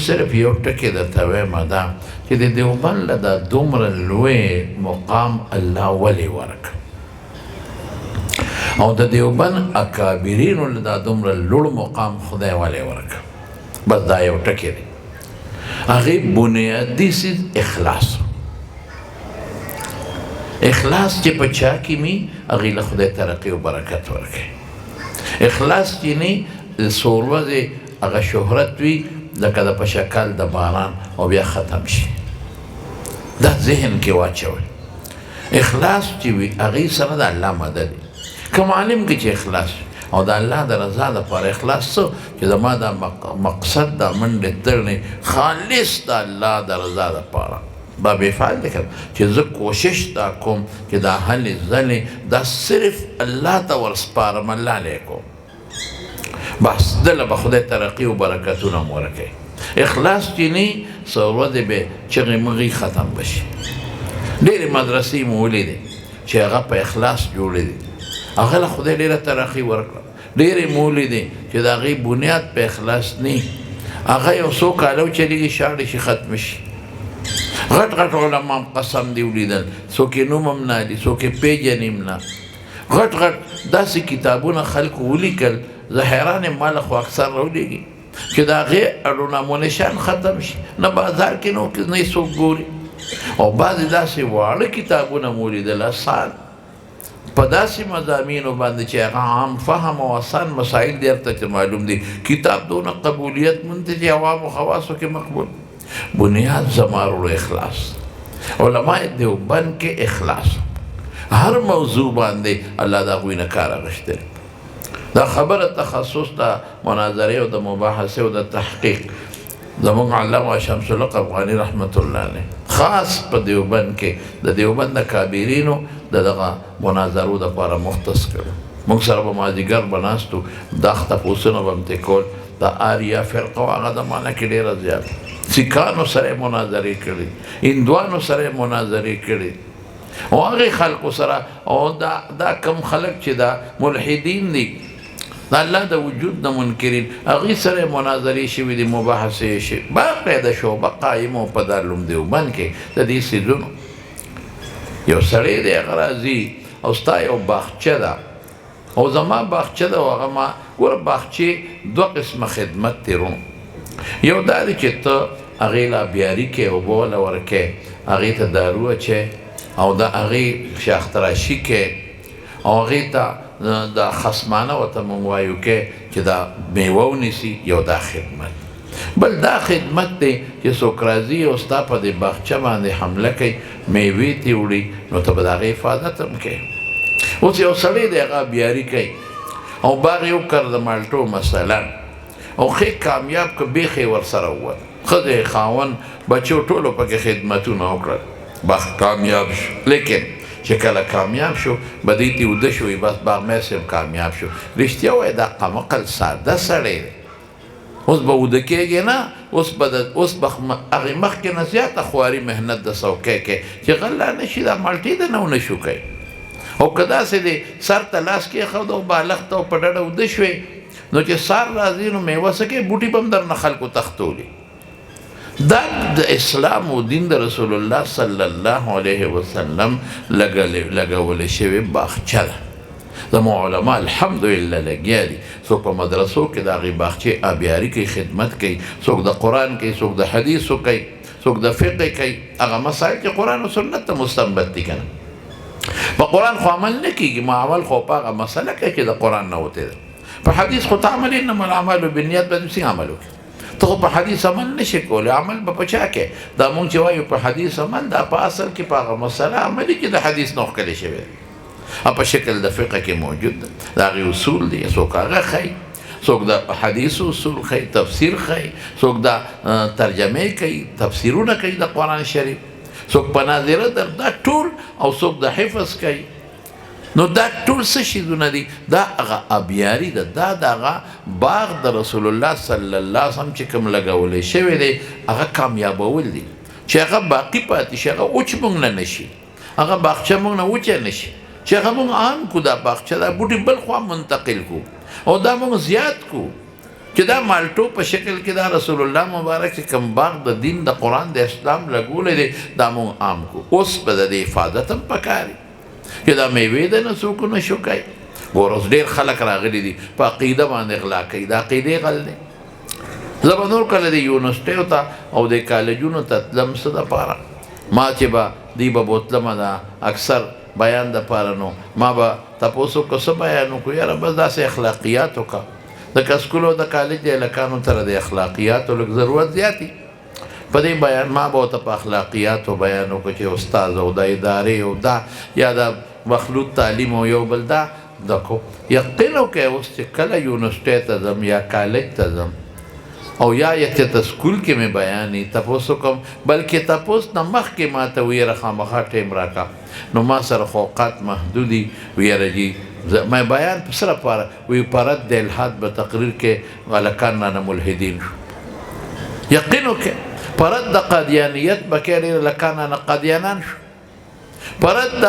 صرف یو ټکي درته وایم دا چې د دیوبند له دا دومره لوی مقام الله ولې ورکړ او د دیوبند اکابرینو له دا دومره لوړ مقام خدای ولې ورکړ بس دا یو ټکي دی هغې بنیادي څیز اخلاص اخلاص چې په چا کې وي هغې له خدای ترقي او برکت ورکوي اخلاص چې نه څو ورځې هغه شهرت وي لکه د په شکل د باران او بیا ختم شي دا ذهن کې واچوئ اخلاص چې وي هغې سره د الله مدد که معلم کې چې اخلاص او د الله د رضا دپاره اخلاص څه چې زما دا مقصد دا منډې تړنې خالص د الله د رضا دپاره با بفعل دی چې زه کوشش دا کوم چې دا هلې ځلې دا صرف الله ته ورسپارم الله علیکم بس دله به خدای ترقي او برکتونه م ورکوي اخلاص چې نه څه ورځې به چغې مغې ختم بشي ډېرې مدرسې مو ولیدې چې هغه په اخلاص جوړې دي هغه له خدای ډېره ترقي ورکړه ډېرې مو ولیدې چې د هغې بنیاد په اخلاص نه هغه یو څو کاله وچلېږي شاړې شي ختم شي غټ غټ علما قسم دی ولیدل څوک یې نوم هم نه لي څوک یې پېژني هم نه غټ غټ داسې کتابونه خلکو ولیکل زه حیران یم ما له خو اکثر راولېږي چې د هغې اړو نام و نشان ختم شي نه بازار کې نه یې څوک ګوري او بعضې داسې واړه کتابونه مو ولیدل اسان په داسې مضامینو باندې چې هغه عام فهم او اسان مسایل دې ورته چې معلوم دي کتاب دونه قبولیت مند دی چې عوامو خواصو کې مقبول بنیاد زمارو اخلاص علماء دیوبند کې اخلاص هر موضوع باندې الله د هغوی نه کار اخیستی دا خبره تخصص د مناظرې او د مباحثې او د تحقیق زموږ علامه شمس الحق افغاني رحمت الله علیه خاص په دیوبند کې د دیوبند د کابرینو د دغه مناظرو دپاره مختص کړو موږ سره به مازدیګر به ناستو دا تپوسونه به م ترې کول د آریا فرقه و هغه زمانه کې ډېره زیات سیکانو سره مناظرې کړي هندوانو سره مناظرې کړي او هغې خلقو سره او دا کم خلق چې دا ملحدین دي د الله د وجود د منکرین هغې سره مناظرې شوي دي مباحثې شي باقاعده شعبه قایمه په دارالعلوم دیوبند کې د دې څیزونو یو سړی دی هغه راځي او ستا یو باغچه ده او زما باغچه ده او هغه ما ګوره باغچې دوه قسمه خدمت تېرو یو دا دی چې ته هغې له بیاري کې اوبه وله ورکې هغې ته دارو اچې او د هغې شاختراشي کې او هغې ته د خصمانه ورته موږ وایو کې چې دا میوه ونیسي یو دا خدمت بل دا خدمت دی چې څوک راځي او ستا په دې باغچه باندې حمله کوي میوې ترې وړي نو ته به د هغې حفاظت هم کوې اوس یو سړی دی هغه بیاري کوي او باغ یې وکړ د مالټو مثلا او ښې کامیاب که بیخې ورسره ووت ښځې خاوند بچو ټولو پکې خدمتونه وکړل باغ کامیاب شو لیکن چې کله کامیاب شو به دې ته اوده شوي بس باغمې صاحب کامیاب شو رښتیا وایي دا قمقل ساده سړی دی اوس به اوده کېږي نه اوس به هغې مخکې نه زیاته خواري محنت د څوکۍ کې چې غله نه شي دا مالټې د نه ونه شو کوي او که داسې دی سر ته لاس کېښود او بالښت ته په ډډه اوده شوې نو چې سار راځي نو میوه څه کوي بوټي به هم درنه خلکو تختولي دا د اسلام او دین د رسول الله صلی الله علیه وسلم لګولې شوې باغچه ده زموږ علما الحمدلله لګیا دي څوک په مدرسو کې د هغې باغچې آبیاري کوي خدمت کوي څوک د قرآن کوي څوک د حدیثو کوي څوک د فقه کوي هغه مسایل چې قرآن او سنت ته مستنبط دي که نه په قرآن خو عمل نه کېږي ما عمل خو په هغه مسله کوي چې د قرآن نه وتې ده په حدیث خو ته عمل انما الاعمال بالنیت به څنګه عمل وکړي ته خو په حدیث عمل نشي کولی عمل به په چا کې دا مونږ چې وایو په حدیث عمل دا په اصل کې په هغه مسله عملي چې د حدیث نه ښکلې شوې او په شکل د فقه کې موجود ده د هغې اصول دي څوک هغه ښایي څوک د حدیثو اصول ښایي تفسیر ښایي څوک د ترجمې کوي تفسیرونه کوي د قرآن شریف څوک په ناظره دا ټول او څوک د حفظ کوي نو دا ټول څه شیزونه دي دا هغه ابیاري ده دا د هغه باغ د رسول الله صلی الله علیه وسلم چې کوم لګولی شوی دی هغه کامیابول دي چې هغه باقي پاتې شي هغه وچ موږ نه نشي هغه باغچه موږ نه وچه نشي چې هغه موږ عام کو دا باغچه دا بوټي بل خوا منتقل کو او دا موږ زیات کو چې دا مالټو په شکل کې دا رسول الله مبارک چې کوم باغ د دین د قرآن د اسلام لګولی دی دا مونږ عام کو. اوس به د دې حفاظت هم پکاري چې دا میوې د نه څوک نشو کوي. ګوره اوس ډېر خلک راغلي دي په عقیده باندې غلا کوي، د عقیدې غل دی. زه به نور کله د یونیورسټیو ته او د کالجونو ته تلم څه دپاره، ما چې به دوی به بوتلمه ده اکثر بیان دپاره، نو ما به تپوس وکړو څه بیان وکړو؟ یاره بس داسې اخلاقیات وکړه. د کسکولو د کالج د هلکانو سره د اخلاقیاتو لږ ضرورت زیاتي په دې بیان، ما به ورته په اخلاقیاتو بیان وکړو چې استاد او د ادارې او دا یا د مخلوط تعلیم او یو بل دا دکو. یقین وکړئ اوس چې کله یونیورسټۍ ته ځم یا کالج ته ځم او یا ته سکول کې مې بیاني تپوس وکړم، بلکې تپوس نه مخکې ما ته ویره خامخا ټیم راکړه، نو ما سره خو اوقات محدودي. ویره جي ما بیان په څه لپاره؟ وی په رد د الحاد به تقریر کې هلکان رانه ملحدین شو. یقین وکړئ په رد د قادیانیت به کې ډېر هلکان رانه قادیانان شو. په رد د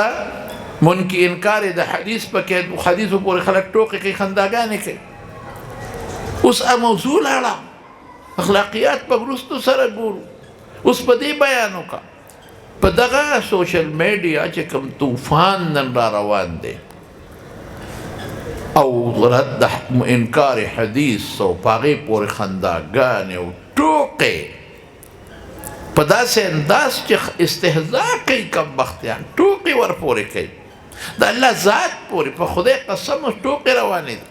منکر انکار د حدیث په کې حدیثو پورې خلک ټوکې کوي، خنداګانې کوي. اوس موضوع لاړه، اخلاقیات په وروستو سره ګورو. اوس په دې بیان وکړه په دغه سوشل میډیا چې کوم طوفان نن را روان دی او رد انکار حدیث او په هغې پورې خنداګانې او ټوکې په داسې انداز چې استهزا کوي کم بختیان، ټوکې ورپورې کوي د الله ذات پورې. په خدای قسم ټوکې روانې دي.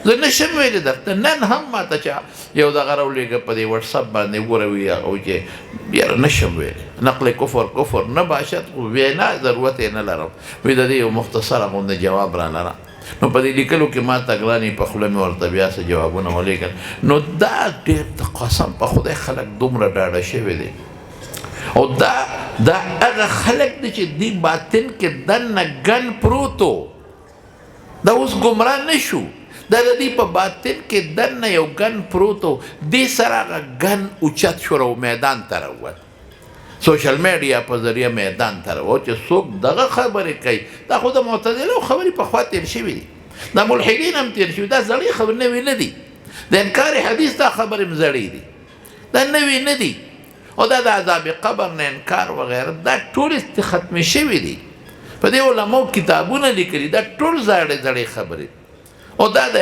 زه نشم ویلی درته نن هم ماته چا یو دغه راولېږه په دې وټساپ باندې وګوره وي او چې یاره نشم ویلی نقل کفر نه باشد، خو وینا ضرورت یې نه لرم. وی د دې یو مختصره غوندې جواب را لره. نو په دې لیکلو کې ما ته ګرانې په خوله مې ورته بیا څه جوابونه ولیکل. نو دا ډېر د قسم په خدای خلک دومره ډاډه شوي دي او دا هغه خلک دي چې دې باطن کې دننه ګن پروت و. دا اوس ګمراه نه شو، دا د دې په باطن کې دننه یو ګن پروت و. دې سره هغه ګن اوچت شو او میدان ته راووت. سوشل میډیا په ذریعه میدان ته راووت چې څوک دغه خبرې کوي. دا خو د معتزلو خبرې پخوا تېر شوي دي، د ملحدین هم تېر شوي. دا زړې خبرې نوې نه دي. د انکار حدیث دا خبرې هم زړې دي، دا نوې نه دي. او دا د عذاب قبر نه انکار وغیره دا ټول ختمې شوي دي. په دې علماو کتابونه لیکلي، دا ټول زړې خبرې. او دا د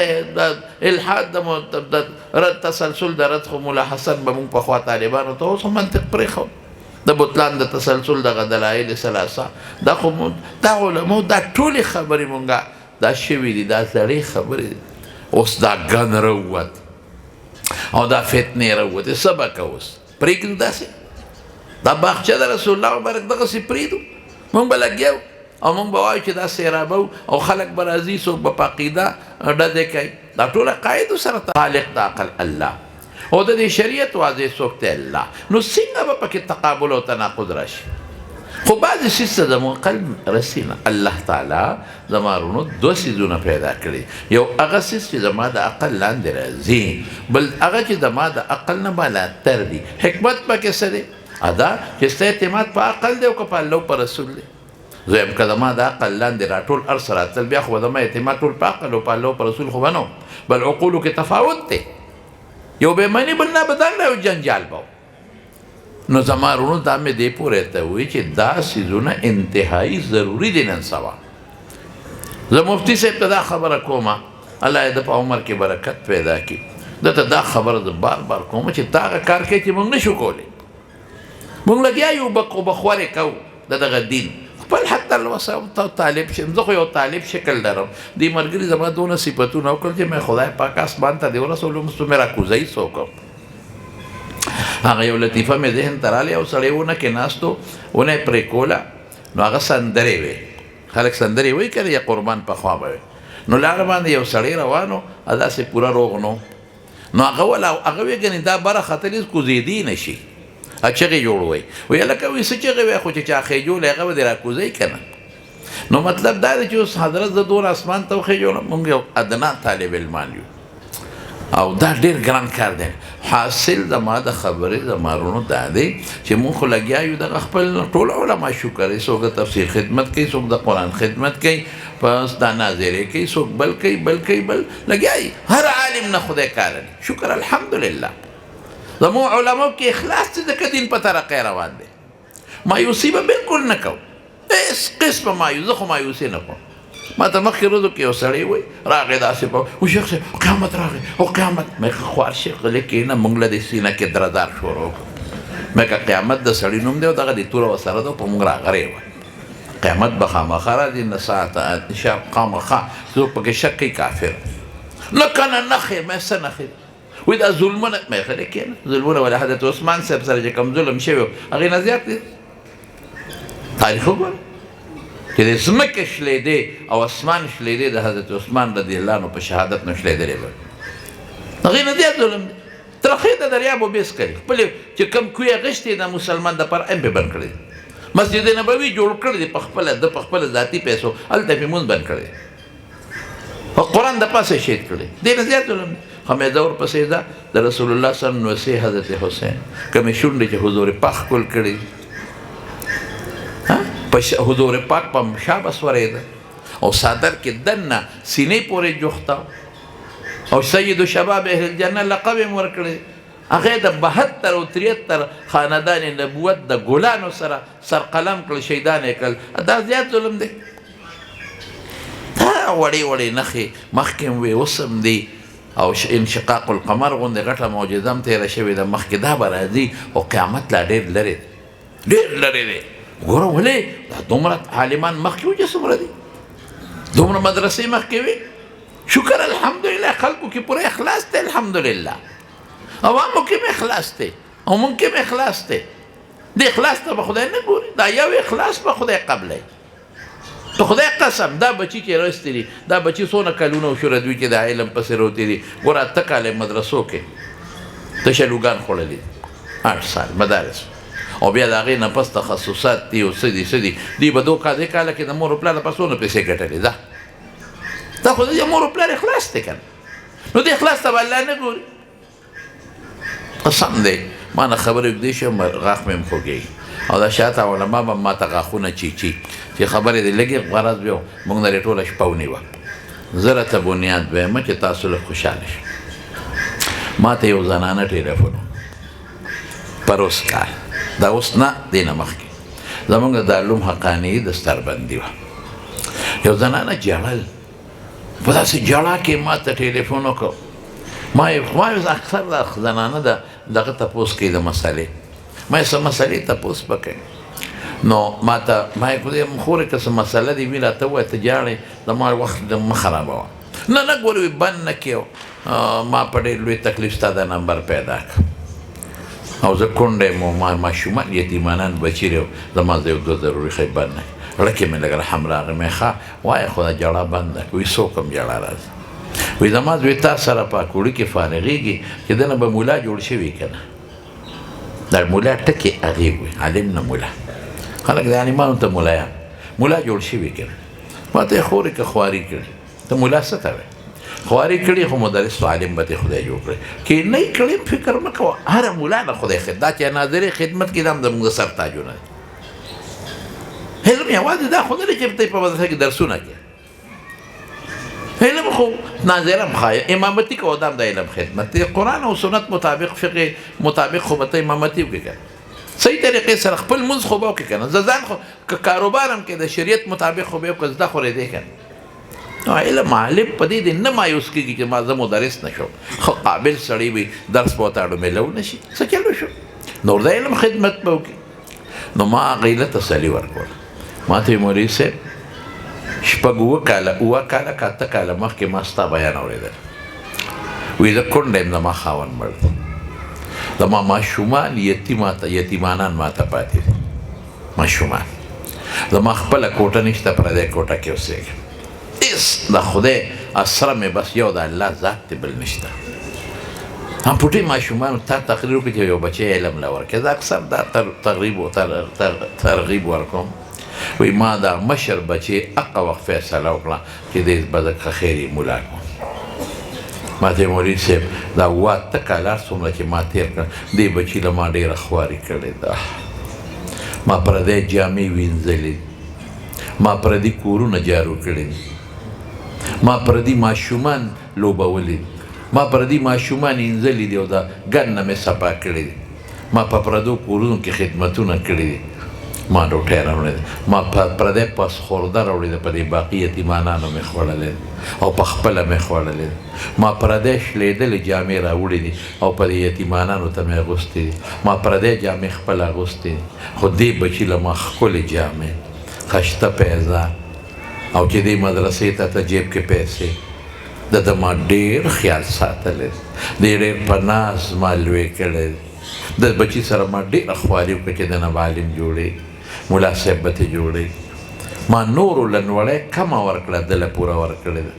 الحاد د رد تسلسل د رد خو ملا حسن به مونږ پخوا طالبانو ته اوس منطق پرېښود. د بطلان د تسلسل دغه دلایل ثلاثه دا خو دا علماو دا ټولې خبرې مونږه دا شوي دي، دا زړې خبرې دي. اوس دا ګن راووت او دا فتنې راووتې. څه به کوو اوس؟ پرېږدو داسې؟ دا باغچه د رسول الله مبارک دغسې پرېږدو؟ مونږ به لګیا وو او مونږ به وایو چې دا سیرابه وو او خلک به راځي، څوک به په عقیده ډزې کوي. دا ټول عقایدو سره خالق د عقل الله او د دې شریعت واضح څوک دی الله. نو څنګه به پکې تقابل او تناقض راشي؟ خو بعضې څیز ته زموږ قلب رسي نه. الله تعالی زما رونو دوه څیزونه پیدا کړي. یو هغه څیز چې زما د عقل لاندې راځي، بل هغه چې زما د عقل نه بالاتر دي. حکمت پکې څه دی؟ دا چې ستا اعتماد په عقل دی او که په الله او په رسول دی. زه یم که زما د عقل لاندې راټول هر څه راتلل، بیا خو به زما اعتماد ټول په عقل او په الله او په رسول خو به نه، بل عقولو کې تفاوت دی. یو به مني بل نه بدل یو جنجال به. نو زما رونو دا مې دې پورې ته وایي چې دا څیزونه انتهایي ضروري دي نن سبا. زه مفتي صاحب ته دا خبره کومه، الله یې د په عمر کې برکت پیدا کړي. دته دا خبره زه بار بار کوم چې تا هغه کار کوي چې موږ نشو کولی. موږ لګیا یو بخورې کوو د دغه دین خپل حتی الوسع طالب شم. زه خو یو طالب شکل لرم. دې ملګري زما دونه صفتونه وکړل چې مې خدای پاک اسمان ته دې ورسولو، مستو مې راکوزۍ څه وکړم. هغه یو لطیفه مې ذهن ته راغلی، یو سړی ونه کې ناستو، ونه یې پرې کوله، نو هغه سندرې وې. خلک سندرې وایي که یا قربان پخوا به وې. نو لاره باندې یو سړی روان و، داسې پوره روغ نو. نو هغه وی ګنې دا بره ختلې کوزېدی نه شي، چغې جوړ وی. وی هلکه وایي څه چغې وی؟ خو چې چا خېجولی هغه به دې راکوزوي که نه. نو مطلب دا دی چې اوس حضرت زه دونه اسمان ته وخېجولم، مونږ یو ادنا طالب علمان یو. او دا ډېر ګران کار دی. حاصل زما د خبرې زمارونو دا دی چې مونږ خو لګیا یو دغه خپل ټول علما شکر کوي، څوک د تفسیر خدمت کوي، څوک د قرآن خدمت کوي، پس دا ناظرې کوي، څوک بل کوي بل لګیا یي. هر عالم نه خدای کار دی، شکر الحمدلله. زموږ علماو کې اخلاص چې ځکه دین په ترقۍ روان دی. مایوسي به بالکل نه کوو، هېڅ قسمه مایوس، زه خو مایوسي نه کوم. ما ته مخکې ورځو کې یو سړی وایي راغی داسې په شیخ صاحب قیامت راغی او قیامت. مې خوار شیخ غلی کښېنه، موږ له دې سینه کې درزار شروع کړو. مې که قیامت د سړي نوم دی او دغه د توره ورسره ده په موږ راغلی وه. قیامت به خامخا راځي، نه ساعت شب خامخا څوک پکې شک کوي کافر. نه که نه نښې مې څه نښې وایي دا ظلمونه. مې غلی کښېنه، ظلمونه ولې حضرت عثمان صاحب سره چې کوم ظلم شوی و هغې نه زیات دی. تاریخ وګوره چې د ځمکې شلېدې او اسمان شلېدې د حضرت عثمان رضی الله عنه په شهادت نه شلېدلې به هغې نه زیات ظلم دی. ترخې د دریاب اوبې څکلي، خپلې چې کوم کوی غشتې د مسلمان دپاره هم پې بند کړی دی. مسجد نبوي جوړ کړی دی په خپله، د په خپله ذاتي پیسو، هلته پې مونځ بند کړی دی، قرآن د پاسه شهید کړی. دې نه زیات ظلم دی. خمیده ورپسې ده د رسول الله صلی الله علیه وسلم حضرت حسین کومې شونډې چې حضور پاک ښکل کړي، په حضور پاک په شا به سورېده او صادر کې دننه سینې پورې جوخته او سید شباب اهل الجنه لقب یې ورکړی. هغې د 72 او 73 خاندان نبوت د ګلانو سره سرقلم کړل، شهیدان یې کړل. دا زیات ظلم دی. دا وړې نښې مخکې هم وې، اوس هم دی. او انشقاق القمر غوندې غټه معجزه هم تېره شوې ده مخکې، دا به راځي او قیامت لا ډېر لرې دی، ډېر لرې دی. ګوره ولې دا دومره عالمان مخکې وو چې څومره دي، دومره مدرسې مخکې وي. شکر الحمدلله. خلکو کې پوره اخلاص دی الحمدلله، عوامو کې هم اخلاص دی او مونږ کې هم اخلاص دی. د اخلاص ته به خدای نه ګوري، دا یو اخلاص به خدای قبلوي. په خدای قسم دا بچي چې راستي دي، دا بچي څونه کلونه وشوره دوی چې د علم پسې روتې دي. ګوره 8 کاله مدرسو کې تشه لوګان خوړلي، 8 سال مدارس، او بیا د هغې نه پس تخصصات دي او څه دي دوی به 2 کاله کې د مور و پلار لپاره څونه پیسې ګټلې. دا خو د مور و پلار اخلاص دی که نه؟ نو دې اخلاص ته به الله نه ګوري. قسم دی ما نه خبرې اوږدې شوم، غاښ مې هم خوږېږي او دا شاته علما به ما ته غاښونه چیچي چې خبرې دې لږې غرض بیا موږ نه یې ټوله شپه ونیوه. زه راته بنیاد ویمه چې تاسو لږ خوشحاله شئ. ما ته یو زنانه ټېلیفون پروس کال، دا اوس نه دې نه مخکې زمونږ د دارالعلوم حقاني دستربندي وه. یو زنانه ژړل، په داسې ژړا کې ما ته ټېلیفون وکړ. ما یې اکثر د زنانه دغه تپوس کوي د مسلې، ما یې څه مسلې تپوس به کوي. نو ما ته ما یې خدای خورې که څه مسله دې وي راته ووایه، ته ژاړې زما وخت مه خرابوه. نه ګورې بند نه کړې. ما په ډېر لوی تکلیف ستا دا نمبر پیدا کړ او زه کونډه یم او ما ماشومان یتیمانان بچي دي، زما زه یو 2 ضروري ښه بند نه کړې. لکه مې لږ رحم راغی. مې ښه وایه خو دا ژړا بنده کړه. وایي څوک هم ژړا راځي. وایي زما زوی تا سره په کوړي کې فارغېږي چې دنه به مولا جوړ شوي که نه. دا مولا ټکې هغې وایي، عالم نه مولا. خلک د عالمانو ته مولایان مولا جوړ شوي که نه. ما ته یې خورې که خواري کړي، ته مولا څه ته وایې؟ خواري کړي خو مدرس و عالم به دې خدای جوړ کړي. که نه یې کړي فکر مه کوه، هره مولا نه خدای دا چې ناظرې خدمت کې دا هم زموږ د سر تاجونه دي. علم یوازې دا خو نه دی چې ته په مدرسه کې درسونه کوې. علم خو ناظره هم ښایي، امامتي کوه دا هم د علم خدمت دی. قرآن او سنت مطابق فقه مطابق خو به ته امامتي وکړې که صحیح طریقې سره خپل مونځ خو به وکړې که نه. زه ځان خو که کاروبار هم کې د شریعت مطابق خو به یې وکړه، زده خو رېدې که نه. نو علم عالم په دې نه مایوس کېږي چې ما زه مدرس نه شم. خو قابل سړی وي درس به ورته اړومېلو نه شي، څه چل وشو، نور د علم خدمت به وکړي. نو ما هغې له تسلي ورکوله. ما ته یې مولوي صاحب 6 اوه کاله که 8 کاله مخکې ما ستا بیان اورېدل. وایي زه کونډه یم، زما خاوند مړ دی، زما ماشومان یتیمانان ما ته پاتې دي، ماشومان، زما خپله کوټه نشته، پردی کوټه کې اوسېږم. هېڅ د خدای اسره مې بس یو د الله ذات دی، بل نشته. هم پټې ماشومانو تا تقریر وکړي چې یو بچی علم له ورکړي. زه اکثر دا ترغیب ورکوم. وایي ما دا مشر بچی هغه وخت فیصله وکړه چې دې به د خیر یې مولا کړم. ما ته مولوي صاحب دا 8 کاله څومره چې ما تېر کړ دې بچي له ما ډېره خواري کړې ده ما پردی جامې وینځلې ما پردي کورونه جارو کړي ما پردي ماشومان لوبولي ما پردي ماشومان انځلي دي او دا ګن مې صفا کړي ما په پردو کورونو کې خدمتونه کړي ما ډوټۍ راوړې ما پردی پاس خورده راوړې په دې باقي یتیمانانو مې خوړلې او په خپله مې خوړلې ما پردی شلېدلې جامې راوړې دي او په دې یتیمانانو ته مې اغوستې دي ما پردی جامې خپله اغوستې دي خو دې بچي له ما ښکلې جامې خشته پیزه او چې دې مدرسې ته جیب کې پیسې د ما ډېر خیال ساتلی دې ډېر په ناز ما لوی کړی د بچي سره ما ډېره خواري وکړه چې د نه عالم جوړې ملا صاحب به ته جوړې ما نورو له نوړی کمه ورکړه ده له پوره ورکړې ده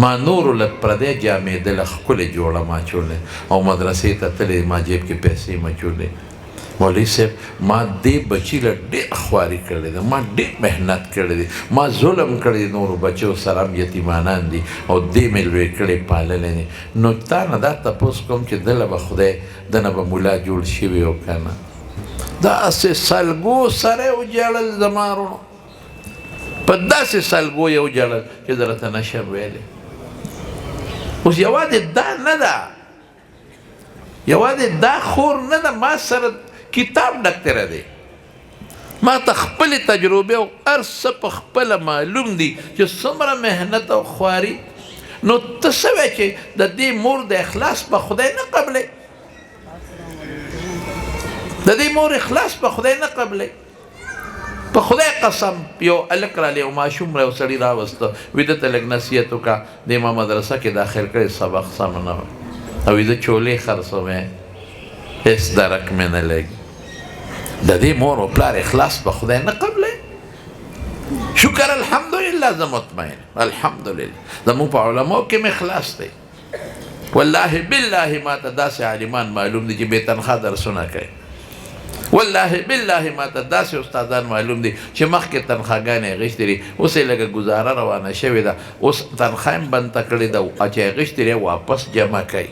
ما نورو له پردی جامې ده له ښکلې جوړه ما چولې او مدرسې ته تلې ما جیب کې پیسې ما چولې مولوي صاحب ما دې بچي له ډېر خواري کړې ده ما ډېر محنت کړی دی ما ظلم کړی دی نورو بچو سره هم یتیمانان دي او دې مې لوی کړی پاللی دی نو تا نه دا تپوس کوم چې دله به خدای دنه به ملا جوړ شوي او که نه داسې سلګو سره یې وجړل زما وروڼو په داسې سلګو یې وجړل چې زه راته نشم ویلی اوس یوازې دا نه ده یوازې دا خور نه ده ما سره کتاب ډکتره دی ما ته خپلې تجربې او هر څه په خپله معلوم دي چې څومره محنت او خواري نو ته څه وایې چې د دې مور د اخلاص په خدای نه قبلی د دې مور اخلاص په خدای نه قبلی په خدای قسم یو هلک رالی یو ماشوم را یو سړي راوسته ویده ته لږ نصیحت وکړه دې ما مدرسه کې داخل کړی سبق سم نه و او ویده چولې خرڅومې هېڅ درک مې نه لګي د دې مور او پلار اخلاص په خدای نه قبلی شکر الحمدلله زه مطمئن الحمدلله زموږ په علماو کې مې اخلاص دی والله بالله ما ته داسې عالمان معلوم دي چې بې تنخوا درسونه کوي والله بالله ما ته داسې استادان معلوم دي چې مخکې تنخواګانې اخیستې دي اوس یې لږه ګزاره روانه شوې ده اوس تنخوا یې بنده کړې ده چې اخیستې دی واپس جمع کوي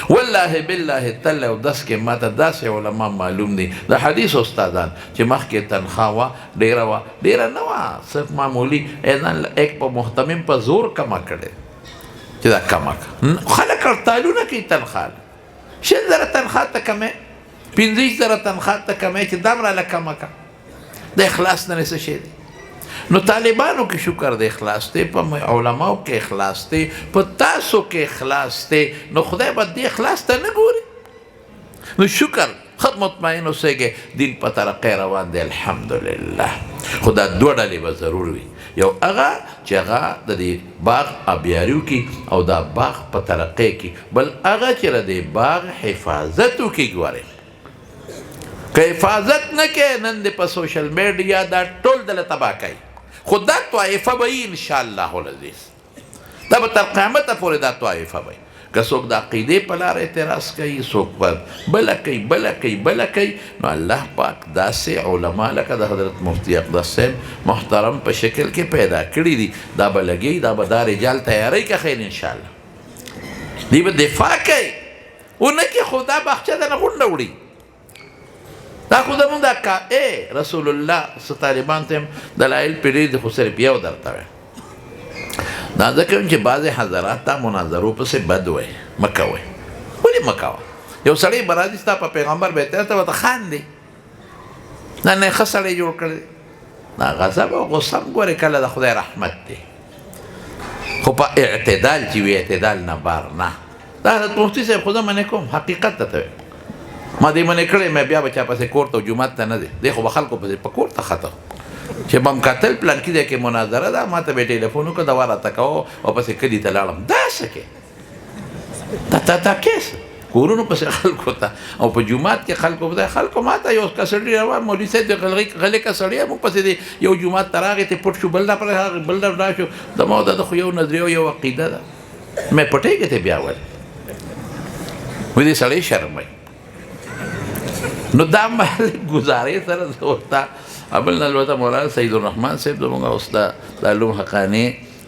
والله بالله تل او دس کې ما ته داسې علما معلوم دي د حدیث استادان چې مخکې تنخوا وه ډېره وه ډېره نه وه صرف معمولي ایک په محتمم په زور کمه کړې چې دا کمه خلک هړتالونه کوي تنخوا 100,000 تنخوا ته کمې 15,000 تنخوا ته کمې چې دا هم راله کمه که د اخلاص نه څه شی دی نو طالبانو کې شکر د اخلاص دی په علماو کې اخلاص دی په تاسو کې اخلاص دی نو خدای به دې اخلاص ته نه ګوري نو شکر خود مطمئن اوسئ دین په ترقۍ روان دی الحمدلله خو دا دوه ډلې به ضرور وي یو هغه چې هغه د دې باغ آبیاري وکړي او دا باغ په ترقۍ کې بل هغه چې د دې باغ حفاظت وکړي ګورئ که حفاظت نه کوې نن دې په سوشل میډیا دا ټول دله تباه کوي خو دا طایفه به وي انشاءالله العزیز دا به تر قیامته پورې دا طایفه به وي که څوک د عقیدې په لاره اعتراض کوي څوک په بله کوي بله کوي بله کوي نو الله پاک داسې علما لکه د حضرت مفتی اقدس صاحب محترم په شکل کې پیدا کړي دي دا به لګي دا به دا رجال تیاری که خیر انشاءالله دی به دفاع کوي ونه کې خو دا باغچه د نه غونډه وړي دا خو زمونږ دا رسول الله څه طالبان ته هم دلایل پرې دي خو صرف یو درته وایم دا ځکه چې بعضې حضرات تا مناظرو پسې بد وایي مه کوئ ولې مه کوه یو سړی به راځي ستا په پیغمبر به اعتراض ته ورته خاندي دا نه ښه سړی جوړ کړی دا غضب او غصه هم ګورې کله د خدای رحمت دی خو په اعتدال چې وي اعتدال نه بار نه دا حضرت مفتي صاحب خو زه منې کوم حقیقت ته وایم ما دې منې کړی مې بیا به چا پسې کور ته جومات ته نه دی دی خو به خلکو پسې په کور ته خطر چې به م کتل پلانکي دی کې مناظره ده ما ته به ټلیفون وکړه دوا راته کوه او پسې کلي ته لاړم دا څه کې دا کیس کورونو پسې خلکو ته او په جومات کې خلکو ما ته یو کسړي روان مولوي صاحب د غلې کسړی موږ پسې دی یو جومات ته راغی ته پټ شو بل ډول شو زما دا خو یو نظریه او یو عقیده ده مې پټېږې ته بیا ولې وایي دې سړی شرموي نو دا محل گزارې سره زه ورته بل نه البته مولانا سید الرحمن صاحب زموږ اوس د علوم حقاني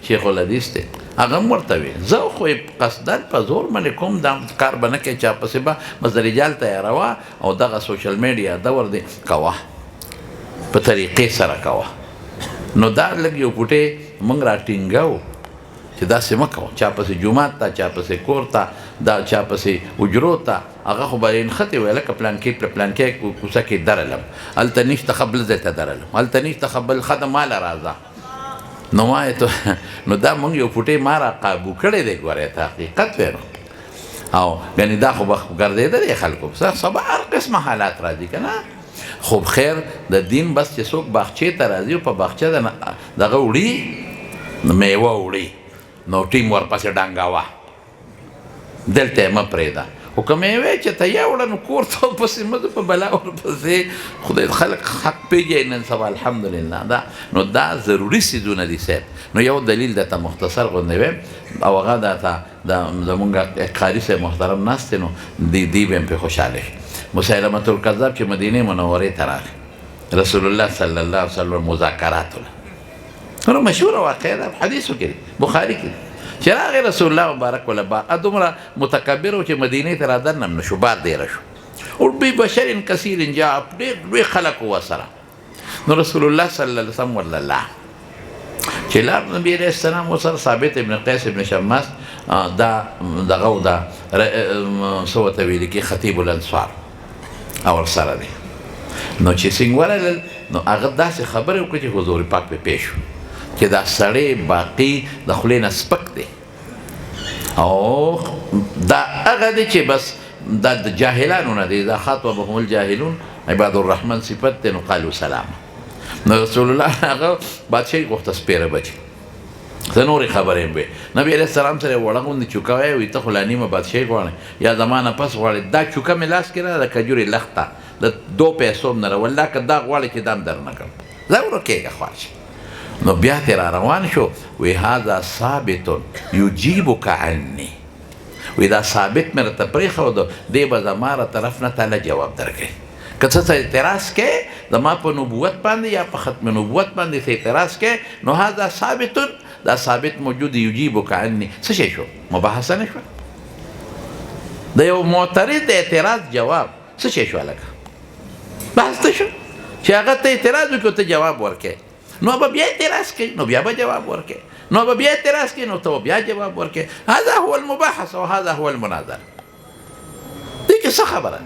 شیخ الحدیث دی هغه هم ورته وي زه خو یې قصدن په زور باندې کوم دا کار به نه کوې چا پسې به مزدرجال تیاروه او دغه سوشل میډیا دور دی کوه په طریقې سره کوه نو دا لږ یو پوټې موږ راټینګو چې داسې مه کوه چا پسې جومات ته چا پسې کور ته دا چا پسې حجرو ته هغه خو به نښتې وی لکه پلانکې پلانکې کوڅه کې درلم هلته نشته ښه بل ځای ته درلم هلته نشته ښه بل ښه د ماله راځه نو ما نو دا موږ یو پوټې ما را قابو کړی دی ګورې ته حقیقت وی نو او یعنې دا خو به ګرځېدلی خلکو سبا هر قسمه حالات راځي که نه خو خیر د دین بس چې څوک باغچې ته راځي او په باغچه دغه وړي میوه وړي نو ټیم ورپسې ډانګاوه دلته یې مه پرېږده خو که میوې چې ته یې وړه نو کور ته ورپسې مه ځه په بلا ورپسې خدای خلک حق پېژني نن سبا الحمدلله دا نو دا ضروري څیزونه دي صاحب نو یو دلیل درته مختصر غوندې ویم او هغه دا زمونږ قاري صاحب محترم ناست دی نو دی به هم پرې خوشحاله شي مسیلمة الکذاب چې مدینې منورې ته راغی رسول الله صلی الله علیه وسلم مذاکراتو نو مشهوره واقعه ده حدیثو کې بخاري کې چې راغی رسول الله مبارک وله دومره متکبر و چې مدینې ته رادننه نه شو بار دیره شو او ببشر کثیر جاء ډېر لوی خلک و ورسره نو رسول الله صلی الله علیه وسلم ورله چې لاړ نبي علیه السلام ورسره ثابت ابن قیس ابن شماس دا دغه و دا څه ورته ویل کېږي خطیب الانصار او ورسره دی نو چې څنګه ورغلل نو هغه داسې خبرې وکړې چې حضور پاک پې پېښ شو چې دا سړی باقي د خولې نه سپک دی او دا هغه دی چې بس دا د جاهلانو نه دی دا خاطبهم الجاهلون عباد الرحمن صفت دی نو قالوا سلام نو رسول الله هغه بادشاهي غوښته سپېره بچي څه نورې خبرې هم وې نبي علیه السلام سره یې وړه غوندې چوکه وایي وایي ته خو لا نیمه بادشاهي غواړې یا زما نه پس غواړې دا چوکه مې لاس کې نه د کجورې لخته د 2 پیسو هم نه راولله که دا غواړې چې دا هم در نه کړم دا ورکېږه خواش نو بیا ترې را روان شو وی هذا ثابت یجیبک عني وی دا ثابت مې راته پرېښود دی به زما را طرف نه تاله جواب درکوي که څه ته اعتراض کې زما په نبوت باندې یا په ختم نبوت باندې څه اعتراض کې نو هذا ثابت دا ثابت موجود یجیبک عني څه شی شو مباحثه نه شوه د یو معترض د اعتراض جواب څه شی شو هلکه بحث ته شو چې هغه ته اعتراض وکړي ته جواب ورکړې نو به بیا اعتراض کوي نو بیا به جواب ورکړي نو به بیا اعتراض کوي نو ته بیا جواب ورکړي هذا هو المباحث او هذا هو المناظره دې کې څه خبره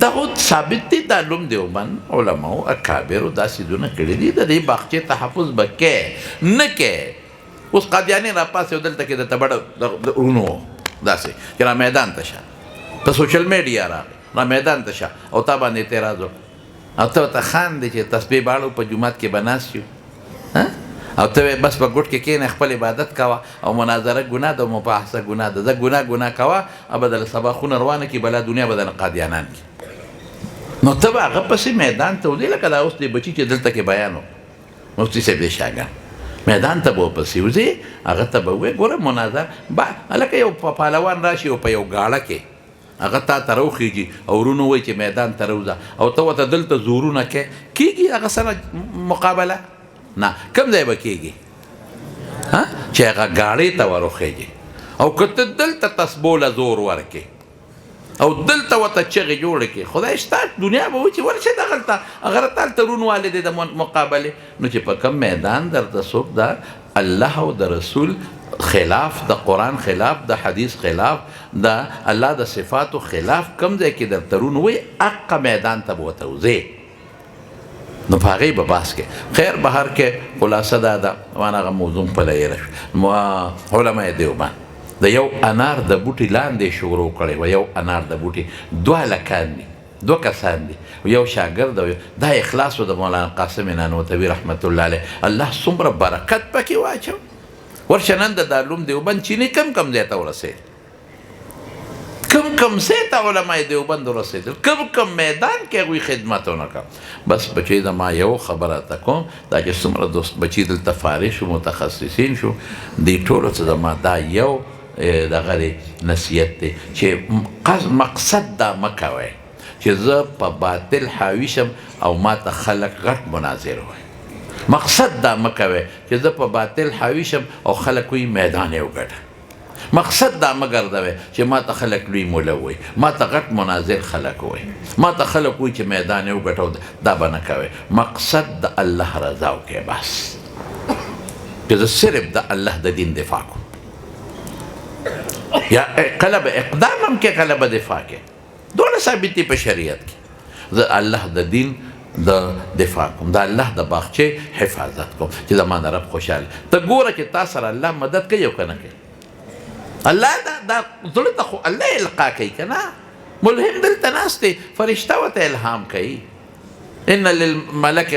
دا خو ثابت دي دا لوم دیوبند علماو اکابرو دا څیزونه کړي دي د دې باغچې تحفظ به کې نه کې اوس قادیاني راپاسې او دلته کې درته بډه ورونو داسې چې را میدان ته شه په سوشل میډیا راغی را میدان ته شه او تا باندې اعتراض وکړه او ته ورته خاندې چې تسبیح باړو په جومات کې به ناست یو او ته بس په ګوټ کې کښېنه خپل عبادت کوه او مناظره ګناه ده او مباحثه ګناه ده زه ګناه کوه او به دله سبا خونه روانه کړي بله دنیا به دله قادیانان کړي نو ته به هغه پسې میدان ته وځې لکه دا اوس دی بچي چې دلته کې بیان و مفتي صاحب دی شاګرد میدان ته به ورپسې وځې هغه ته به ووایې ګوره مناظره هلکه یو پهلوان راشي او په یو ګاړه کې هغه تا ته راوخیږي او ورونو وایي چې میدان ته راوځه او ته ورته دلته زورونه کېږي هغه سره مقابله نه کوم ځای به کېږي چې هغه ګاړې ته وروخیږي او که ته دلته تسبو له زور ورکې او دلته ورته چغې جوړې کړې خدای شته دنیا به وایي چې ورشه دغلته هغه راته هلته رونوالی دی د مقابلې نو چې په کوم میدان درته څوک د الله او د رسول خلاف د قرآن خلاف د حدیث خلاف د الله د صفاتو خلاف کم ځای کې درته رون وایي هغه میدان ته به ورته وځې نو په هغې به بحث کې خیر بهر کې خلاصه دا ده وان هغه موضوع پله یېره شو علماء دیوبند د یو انار د بوټي لاندې شروع کړی و یو انار د بوټي 2 هلکان دي 2 کسان دي یو شاګرد دا اخلاص و د مولانا قاسم نانوتوي رحمت الله علیه الله څومره برکت پکې واچو ورشه نن د دارالعلوم دیوبند چینی کم ځای ته ورسېد کم ځای ته علماء دیوبند ورسېدل کم میدان کې هغوی خدمتونه کړه بس بچی زما یو خبره ته کوم دا چې څومره دوست بچي دلته فارغ شو متخصصین شو دې ټولو ته زما دا یو دغه دی نصیحت دی چې مقصد دا مه کوئ چې زه په باطل حاوي شم او ما ته خلک غټ مناظر وایي مقصد دا مه کوئ چې زه په باطل حاوي شم او خلک وایي میدان یې وګټه. مقصد دا مه ګرځوئ چې ما ته خلک لوی موله وایي، ما ته غټ مناظر خلک وایي، ما ته خلک وایي چې میدان یې وګټه. دا به نه کوئ. مقصد د الله رضا وکړئ بس، چې زه صرف د الله د دین دفاع کوم. یا کله به اقدام هم کې، کله به دفاع کې، دواړه ثابت دي په شریعت کې. زه الله د دین د دفاع کوم، د الله د باغچې حفاظت کوم چې زما د رب خوشحاله. ته ګوره چې تا سره الله مدد کوي او که نه کوي. الله دا زړه ته خو الله القا کوي که نه. ملهم دلته ناست دی، فرشته ورته الهام کوي. ان للملك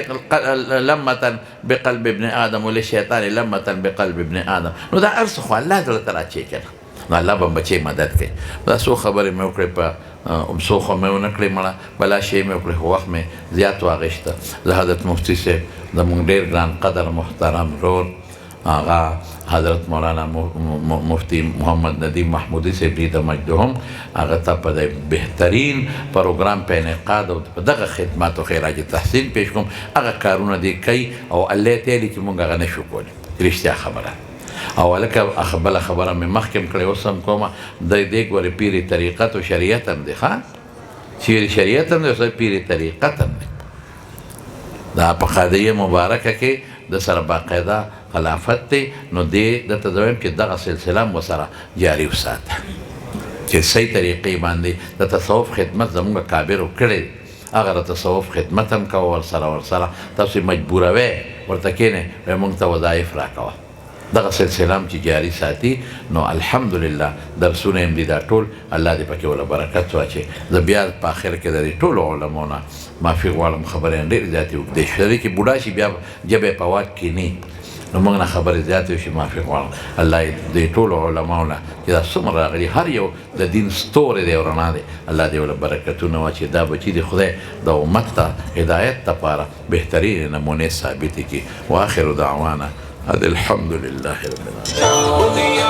لمة بقلب ابن آدم وللشیطان لمة بقلب ابن آدم. نو دا هر څه خو الله زړه ته راچی کنه، نو الله به بچی مدد کوي. دا څو خبرې مې وکړې په څو خو مې ونه کړې مړه، بلا شی مې وکړې، خو وخت مې زیات واغېسته. زه حضرت مفتي صاحب زمونږ ډېر ګران قدر محترم رور آغا حضرت مولانا مفتی محمد ندیم محمودی صاحب دې د مجدهم هغه ته په بهترین پروګرام په انعقاد او په دغه خدماتو خراج تحسین پیش کوم. هغه کارونه دې کوي او الله تعالی چې مونږ هغه نشو کولی. رښتیا خبره. او هلکه بله خبره مې مخکې هم کړې، اوس هم کومه. د دې ګورې پیري طریقت او شریعت هم دی، ښه چې شریعت هم دی او پیري طریقت هم دی. دا په قادریه مبارکه کې د سره باقاعده خلافت دی. نو دې درته زه وایم چې دغه سلسله هم ورسره جاري وساته، چې صحیح طریقې باندې د تصوف خدمت زموږ کابرو کړی. هغه د تصوف خدمت هم کوه ورسره تاسو مجبوروئ ورته کښېنئ، وایي موږ ته وظایف راکوه. دغه سلسله هم چې جاري ساتي. نو الحمدلله درسونه هم دي دا ټول، الله دې پکې وله برکت واچي. زه بیا په آخر کې د دې ټولو علمو نه معافي غواړم. خبرې ډېرې زیاتې اوږدې شوې چې بوډا شي بیا ژبه په واک کې نه، نو موږ نه خبرې زیاتې وشي. معافي غواړم. الله دې ټولو علماو نه چې دا څومره راغلي، هر یو د دین ستوری دی او رڼا دی، الله دې وله برکتونه واچي. دا بچي د خدای د امت ته هدایت دپاره بهترین نمونې ثابتې کړي. واخر دعوانا الحمد لله رب العالمين.